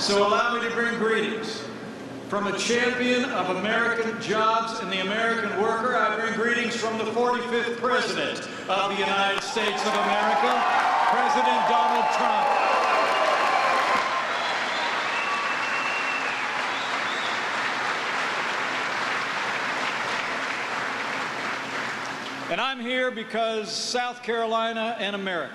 So allow me to bring greetings. From a champion of American jobs and the American worker, I bring greetings from the 45th President of the United States of America, President Donald Trump. And I'm here because South Carolina and America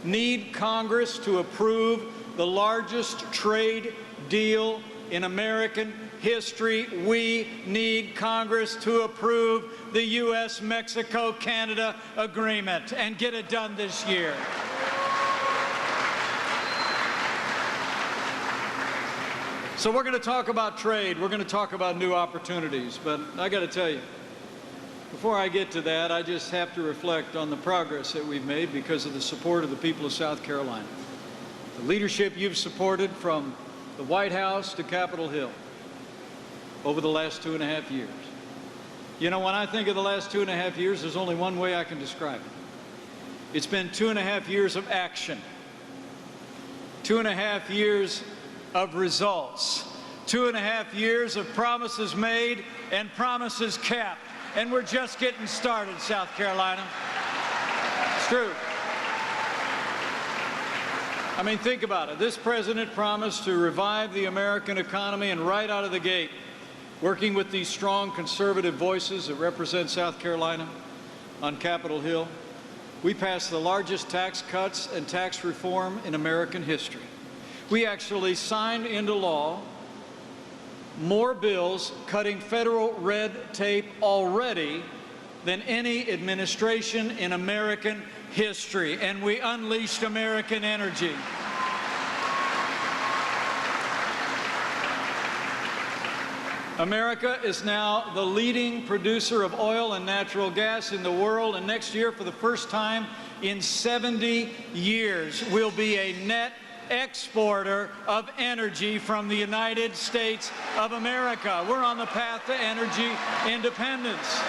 need Congress to approve the largest trade deal in American history. We need Congress to approve the U.S.-Mexico-Canada agreement and get it done this year. So we're going to talk about trade. We're going to talk about new opportunities. But I got to tell you, before I get to that, I just have to reflect on the progress that we've made because of the support of the people of South Carolina. The leadership you've supported from the White House to Capitol Hill over the last 2.5 years. You know, when I think of the last 2.5 years, there's only one way I can describe it. It's been 2.5 years of action, 2.5 years of results, 2.5 years of promises made and promises kept. And we're just getting started, South Carolina. It's true. I mean, think about it. This president promised to revive the American economy, and right out of the gate, working with these strong conservative voices that represent South Carolina on Capitol Hill, we passed the largest tax cuts and tax reform in American history. We actually signed into law more bills cutting federal red tape already than any administration in American history, and we unleashed American energy. America is now the leading producer of oil and natural gas in the world, and next year, for the first time in 70 years, we'll be a net exporter of energy from the United States of America. We're on the path to energy independence.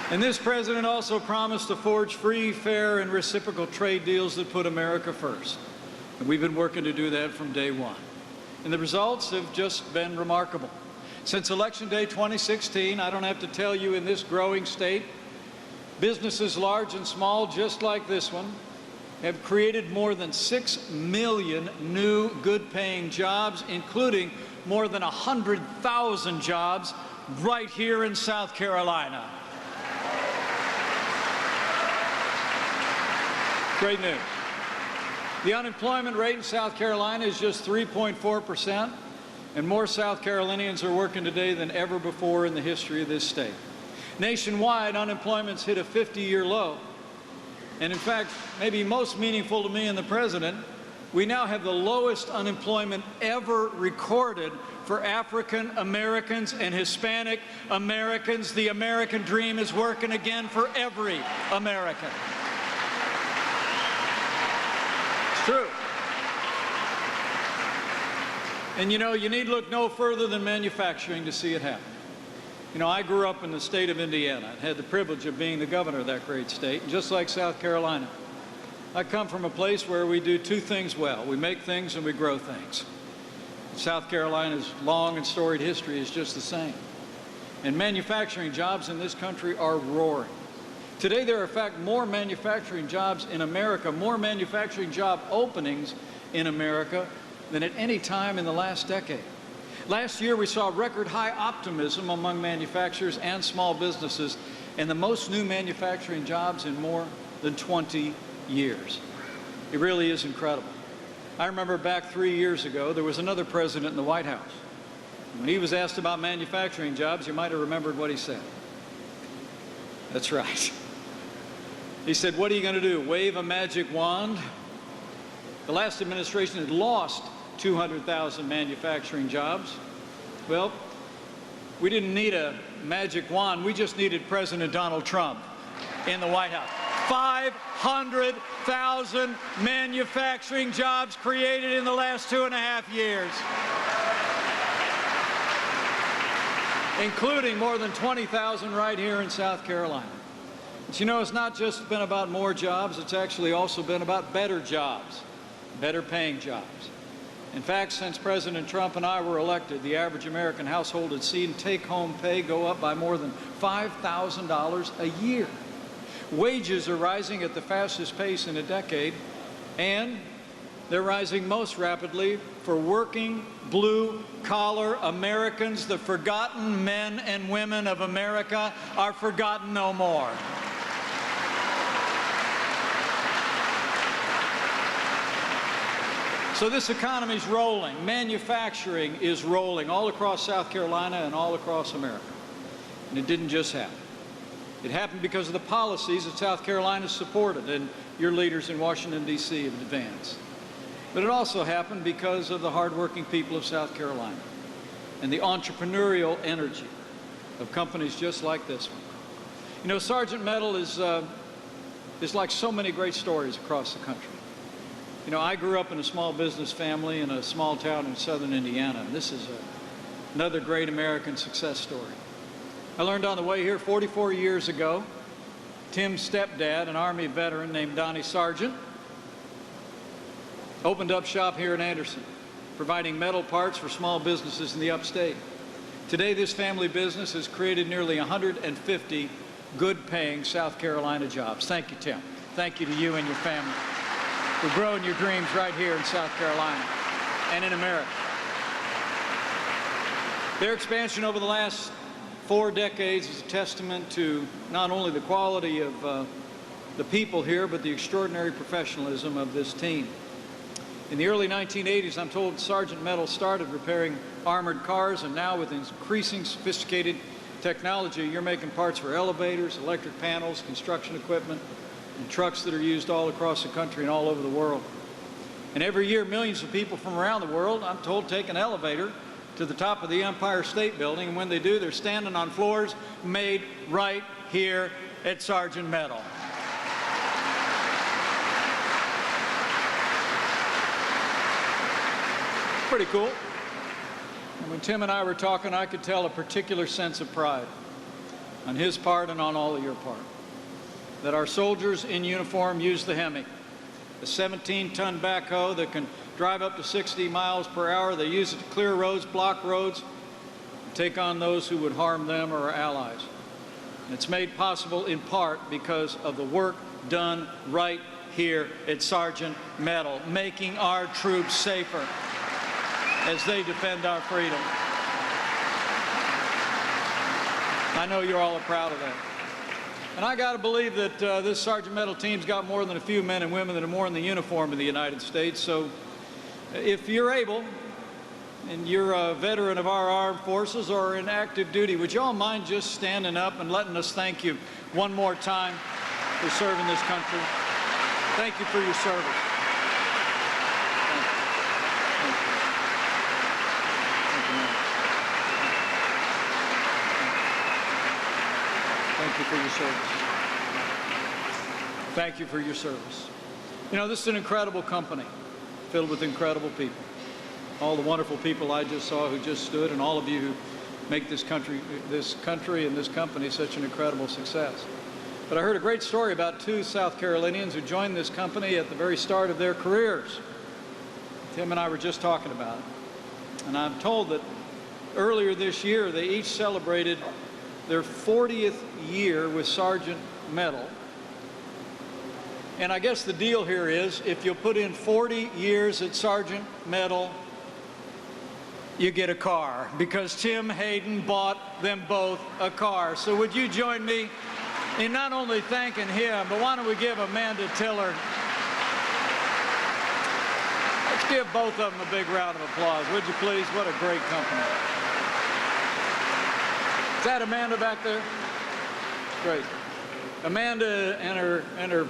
And this president also promised to forge free, fair, and reciprocal trade deals that put America first. And we've been working to do that from day one. And the results have just been remarkable. Since Election Day 2016, I don't have to tell you, in this growing state, businesses large and small, just like this one, have created more than 6 million new good-paying jobs, including more than 100,000 jobs right here in South Carolina. Great news. The unemployment rate in South Carolina is just 3.4%, and more South Carolinians are working today than ever before in the history of this state. Nationwide, unemployment's hit a 50-year low. And in fact, maybe most meaningful to me and the president, we now have the lowest unemployment ever recorded for African Americans and Hispanic Americans. The American dream is working again for every American. It's true. And you know, you need look no further than manufacturing to see it happen. You know, I grew up in the state of Indiana and had the privilege of being the governor of that great state. And just like South Carolina, I come from a place where we do two things well. We make things and we grow things. South Carolina's long and storied history is just the same. And manufacturing jobs in this country are roaring. Today, there are, in fact, more manufacturing jobs in America, more manufacturing job openings in America than at any time in the last decade. Last year, we saw record high optimism among manufacturers and small businesses, and the most new manufacturing jobs in more than 20 years. It really is incredible. I remember back 3 years ago, there was another president in the White House. When he was asked about manufacturing jobs, you might have remembered what he said. That's right. He said, "What are you going to do, wave a magic wand?" The last administration had lost 200,000 manufacturing jobs. Well, we didn't need a magic wand. We just needed President Donald Trump in the White House. 500,000 manufacturing jobs created in the last 2.5 years, including more than 20,000 right here in South Carolina. But you know, it's not just been about more jobs, it's actually also been about better jobs, better paying jobs. In fact, since President Trump and I were elected, the average American household has seen take-home pay go up by more than $5,000 a year. Wages are rising at the fastest pace in a decade, and they're rising most rapidly for working, blue-collar Americans. The forgotten men and women of America are forgotten no more. So this economy's rolling. Manufacturing is rolling all across South Carolina and all across America. And it didn't just happen. It happened because of the policies that South Carolina supported and your leaders in Washington, D.C. have advanced. But it also happened because of the hardworking people of South Carolina and the entrepreneurial energy of companies just like this one. You know, Sargent Metal is like so many great stories across the country. You know, I grew up in a small business family in a small town in southern Indiana, and this is another great American success story. I learned on the way here 44 years ago, Tim's stepdad, an Army veteran named Donnie Sargent, opened up shop here in Anderson, providing metal parts for small businesses in the upstate. Today, this family business has created nearly 150 good-paying South Carolina jobs. Thank you, Tim. Thank you to you and your family for growing your dreams right here in South Carolina and in America. Their expansion over the last 4 decades is a testament to not only the quality of the people here, but the extraordinary professionalism of this team. In the early 1980s, I'm told Sargent Metal started repairing armored cars, and now with increasing sophisticated technology, you're making parts for elevators, electric panels, construction equipment, and trucks that are used all across the country and all over the world. And every year, millions of people from around the world, I'm told, take an elevator to the top of the Empire State Building, and when they do, they're standing on floors made right here at Sargent Metal. Pretty cool. And when Tim and I were talking, I could tell a particular sense of pride on his part and on all of your part, that our soldiers in uniform use the Hemi, a 17-ton backhoe that can drive up to 60 miles per hour. They use it to clear roads, block roads, and take on those who would harm them or our allies. And it's made possible in part because of the work done right here at Sargent Metal, making our troops safer as they defend our freedom. I know you're all proud of that. And I got to believe that this Sargent Metal team's got more than a few men and women that are more in the uniform of the United States. So if you're able, and you're a veteran of our armed forces or in active duty, would you all mind just standing up and letting us thank you one more time for serving this country? Thank you for your service. Thank you for your service. Thank you for your service. You know, this is an incredible company filled with incredible people. All the wonderful people I just saw who just stood, and all of you who make this country and this company such an incredible success. But I heard a great story about 2 South Carolinians who joined this company at the very start of their careers. Tim and I were just talking about it. And I'm told that earlier this year they each celebrated their 40th year with Sargent Metal. And I guess the deal here is, if you'll put in 40 years at Sargent Metal, you get a car, because Tim Hayden bought them both a car. So would you join me in not only thanking him, but why don't we give Amanda Tiller? Let's give both of them a big round of applause, would you please? What a great company. Is that Amanda back there? Great. Amanda and her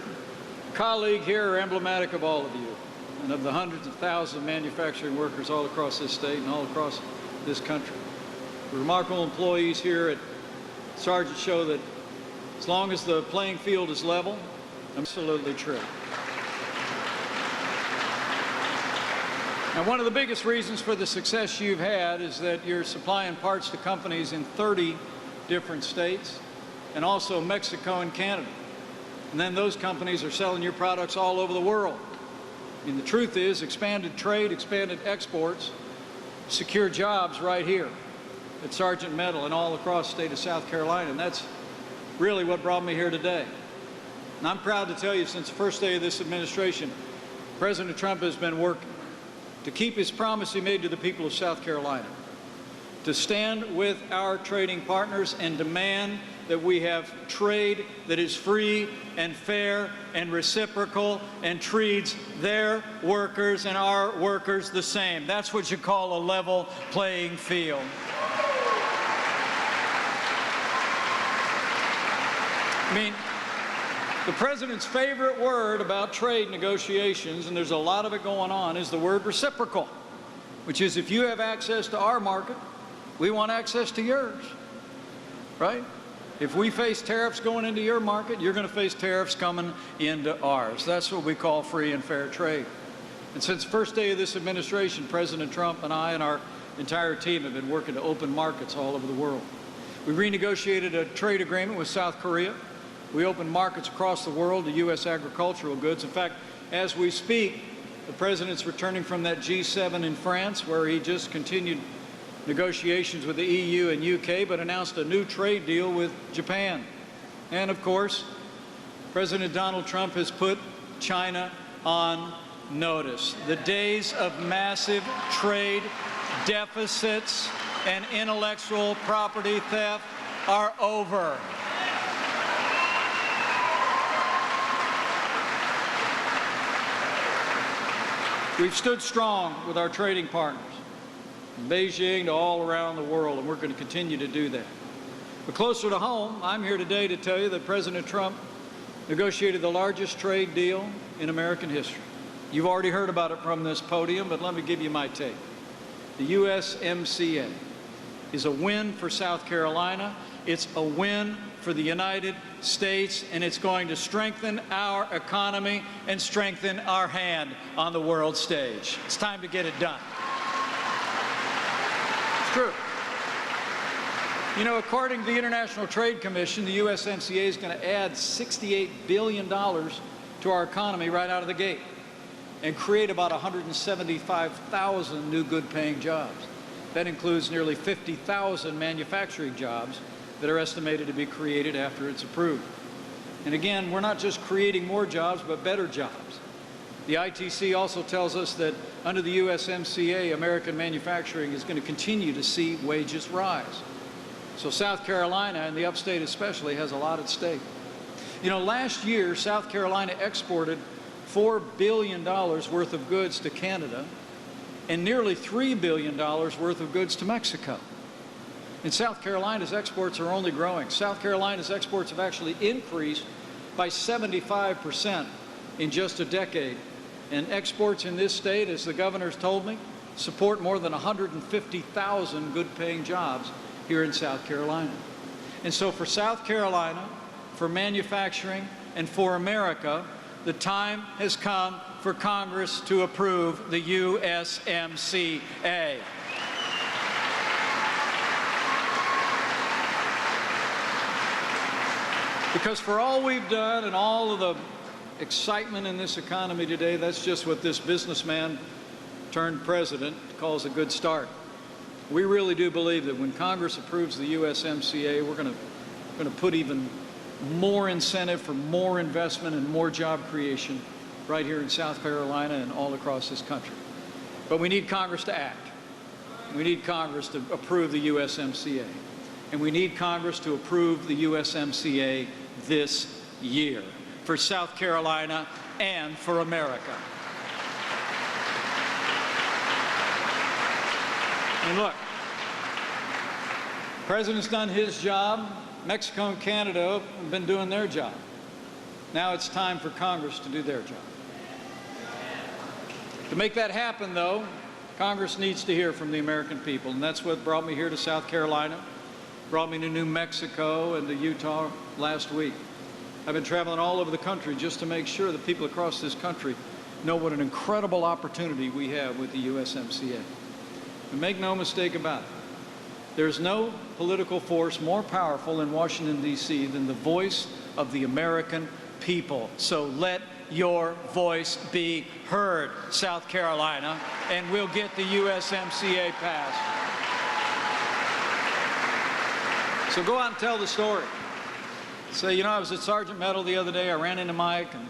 colleague here are emblematic of all of you and of the hundreds of thousands of manufacturing workers all across this state and all across this country. The remarkable employees here at Sargent show that as long as the playing field is level, absolutely true. Now, one of the biggest reasons for the success you've had is that you're supplying parts to companies in 30 different states and also Mexico and Canada. And then those companies are selling your products all over the world. I mean, the truth is, expanded trade, expanded exports, secure jobs right here at Sargent Metal and all across the state of South Carolina. And that's really what brought me here today. And I'm proud to tell you, since the first day of this administration, President Trump has been working to keep his promise he made to the people of South Carolina, to stand with our trading partners and demand that we have trade that is free and fair and reciprocal and treats their workers and our workers the same. That's what you call a level playing field. I mean, the president's favorite word about trade negotiations, and there's a lot of it going on, is the word reciprocal, which is if you have access to our market, we want access to yours, right? If we face tariffs going into your market, you're going to face tariffs coming into ours. That's what we call free and fair trade. And since the first day of this administration, President Trump and I and our entire team have been working to open markets all over the world. We renegotiated a trade agreement with South Korea. We opened markets across the world to U.S. agricultural goods. In fact, as we speak, the president's returning from that G7 in France, where he just continued negotiations with the EU and UK, but announced a new trade deal with Japan. And of course, President Donald Trump has put China on notice. The days of massive trade deficits and intellectual property theft are over. We've stood strong with our trading partners, from Beijing to all around the world, and we're going to continue to do that. But closer to home, I'm here today to tell you that President Trump negotiated the largest trade deal in American history. You've already heard about it from this podium, but let me give you my take. The USMCA is a win for South Carolina. It's a win for the United States, and it's going to strengthen our economy and strengthen our hand on the world stage. It's time to get it done. It's true. You know, according to the International Trade Commission, the USMCA is going to add $68 billion to our economy right out of the gate and create about 175,000 new good-paying jobs. That includes nearly 50,000 manufacturing jobs that are estimated to be created after it's approved. And again, we're not just creating more jobs, but better jobs. The ITC also tells us that under the USMCA, American manufacturing is going to continue to see wages rise. So South Carolina, and the upstate especially, has a lot at stake. You know, last year, South Carolina exported $4 billion worth of goods to Canada and nearly $3 billion worth of goods to Mexico. And South Carolina's exports are only growing. South Carolina's exports have actually increased by 75% in just a decade. And exports in this state, as the governor's told me, support more than 150,000 good-paying jobs here in South Carolina. And so for South Carolina, for manufacturing, and for America, the time has come for Congress to approve the USMCA. Because for all we've done and all of the excitement in this economy today, that's just what this businessman turned president calls a good start. We really do believe that when Congress approves the USMCA, we're going to put even more incentive for more investment and more job creation right here in South Carolina and all across this country. But we need Congress to act. We need Congress to approve the USMCA. And we need Congress to approve the USMCA this year for South Carolina and for America. And look, the President's done his job. Mexico and Canada have been doing their job. Now it's time for Congress to do their job. To make that happen, though, Congress needs to hear from the American people, and that's what brought me here to South Carolina, brought me to New Mexico and to Utah last week. I've been traveling all over the country just to make sure that people across this country know what an incredible opportunity we have with the USMCA. And make no mistake about it, there's no political force more powerful in Washington, D.C. than the voice of the American people. So let your voice be heard, South Carolina, and we'll get the USMCA passed. So go out and tell the story. Say, you know, I was at Sergeant Metal the other day. I ran into Mike, and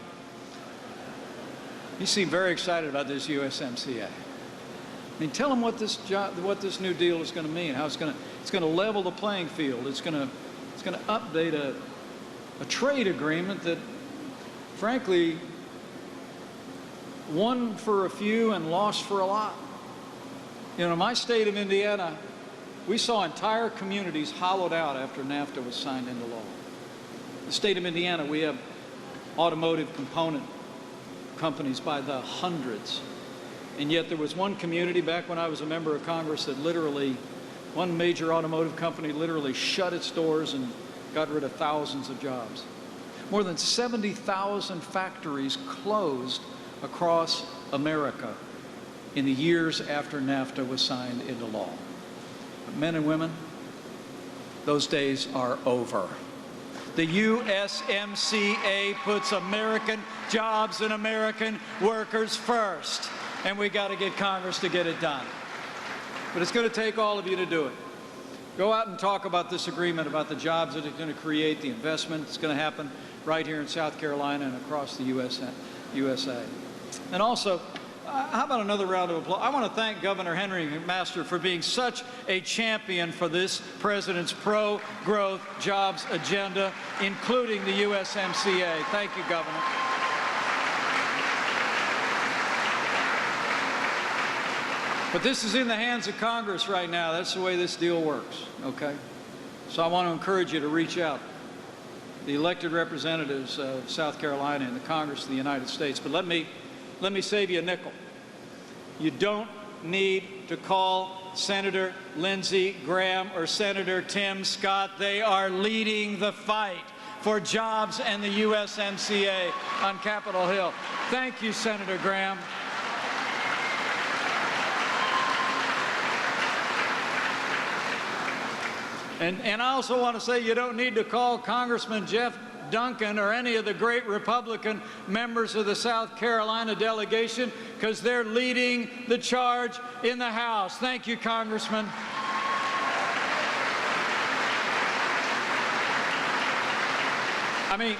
he seemed very excited about this USMCA. I mean, tell him what this new deal is going to mean. How it's going to level the playing field. It's going to update a trade agreement that, frankly, won for a few and lost for a lot. You know, in my state of Indiana, we saw entire communities hollowed out after NAFTA was signed into law. The state of Indiana, we have automotive component companies by the hundreds. And yet there was one community back when I was a member of Congress that literally, one major automotive company literally shut its doors and got rid of thousands of jobs. More than 70,000 factories closed across America in the years after NAFTA was signed into law. But men and women, those days are over. The USMCA puts American jobs and American workers first, and we got to get Congress to get it done. But it's going to take all of you to do it. Go out and talk about this agreement, about the jobs that it's going to create, the investment that's going to happen right here in South Carolina and across the USA. And also, how about another round of applause? I want to thank Governor Henry McMaster for being such a champion for this president's pro-growth jobs agenda, including the USMCA. Thank you, Governor. But this is in the hands of Congress right now. That's the way this deal works, okay? So I want to encourage you to reach out. The elected representatives of South Carolina and the Congress of the United States. But let me save you a nickel. You don't need to call Senator Lindsey Graham or Senator Tim Scott. They are leading the fight for jobs and the USMCA on Capitol Hill. Thank you, Senator Graham. And I also want to say you don't need to call Congressman Jeff Duncan or any of the great Republican members of the South Carolina delegation, because they're leading the charge in the House. Thank you, Congressman. I mean,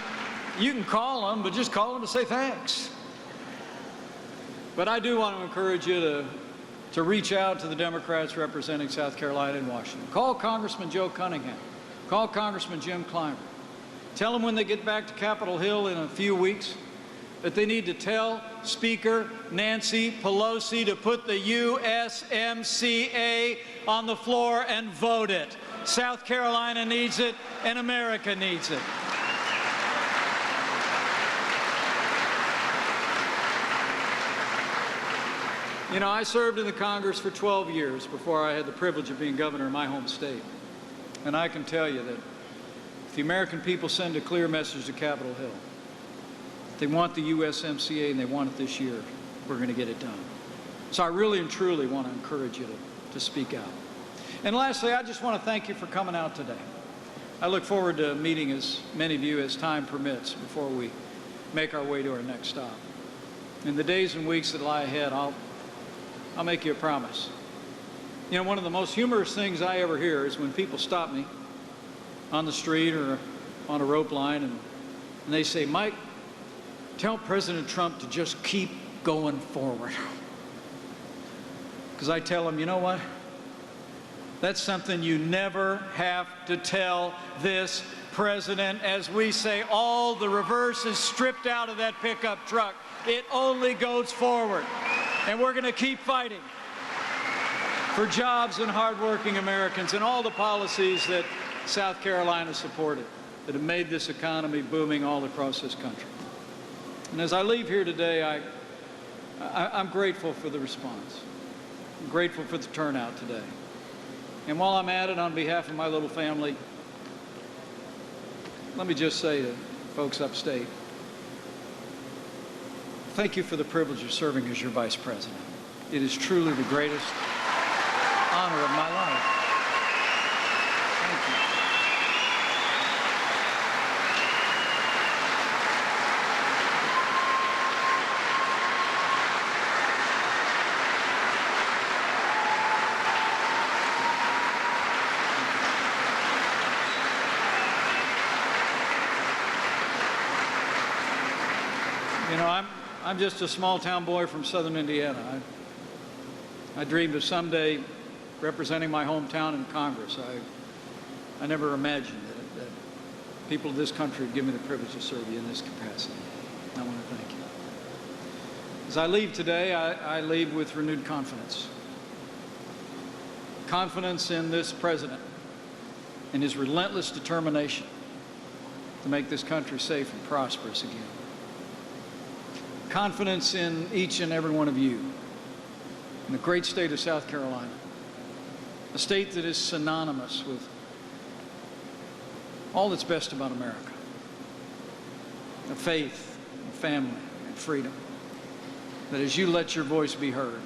you can call them, but just call them to say thanks. But I do want to encourage you to reach out to the Democrats representing South Carolina and Washington. Call Congressman Joe Cunningham. Call Congressman Jim Clymer. Tell them when they get back to Capitol Hill in a few weeks that they need to tell Speaker Nancy Pelosi to put the USMCA on the floor and vote it. South Carolina needs it, and America needs it. You know, I served in the Congress for 12 years before I had the privilege of being governor of my home state. And I can tell you that if the American people send a clear message to Capitol Hill, they want the USMCA and they want it this year, we're going to get it done. So I really and truly want to encourage you to speak out. And lastly, I just want to thank you for coming out today. I look forward to meeting as many of you as time permits before we make our way to our next stop. In the days and weeks that lie ahead, I'll make you a promise. You know, one of the most humorous things I ever hear is when people stop me on the street or on a rope line and they say, Mike, tell President Trump to just keep going forward. Because I tell them, you know what? That's something you never have to tell this president. As we say, all the reverse is stripped out of that pickup truck. It only goes forward. And we're going to keep fighting for jobs and hardworking Americans and all the policies that South Carolina supported that have made this economy booming all across this country. And as I leave here today, I'm grateful for the response. I'm grateful for the turnout today. And while I'm at it, on behalf of my little family, let me just say to folks upstate, thank you for the privilege of serving as your vice president. It is truly the greatest honor of my life. Thank you. know, I'm just a small-town boy from southern Indiana. I dreamed of someday representing my hometown in Congress. I never imagined that people of this country would give me the privilege to serve you in this capacity. I want to thank you. As I leave today, I leave with renewed confidence. Confidence in this president and his relentless determination to make this country safe and prosperous again. Confidence in each and every one of you in the great state of South Carolina, a state that is synonymous with all that's best about America, the faith, and family, and freedom, that as you let your voice be heard,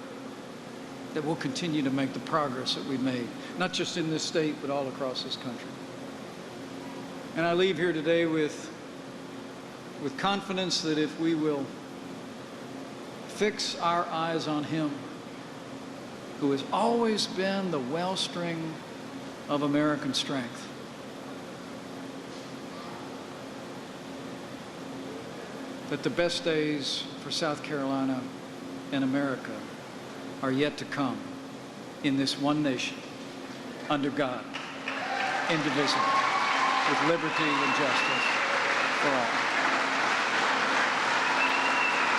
that we'll continue to make the progress that we've made, not just in this state, but all across this country. And I leave here today with confidence that if we will fix our eyes on him, who has always been the wellspring of American strength, that the best days for South Carolina and America are yet to come in this one nation, under God, indivisible, with liberty and justice for all.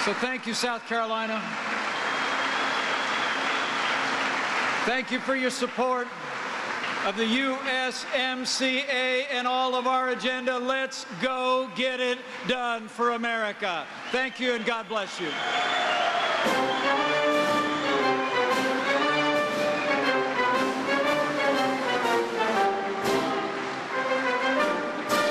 So thank you, South Carolina. Thank you for your support of the USMCA and all of our agenda. Let's go get it done for America. Thank you, and God bless you.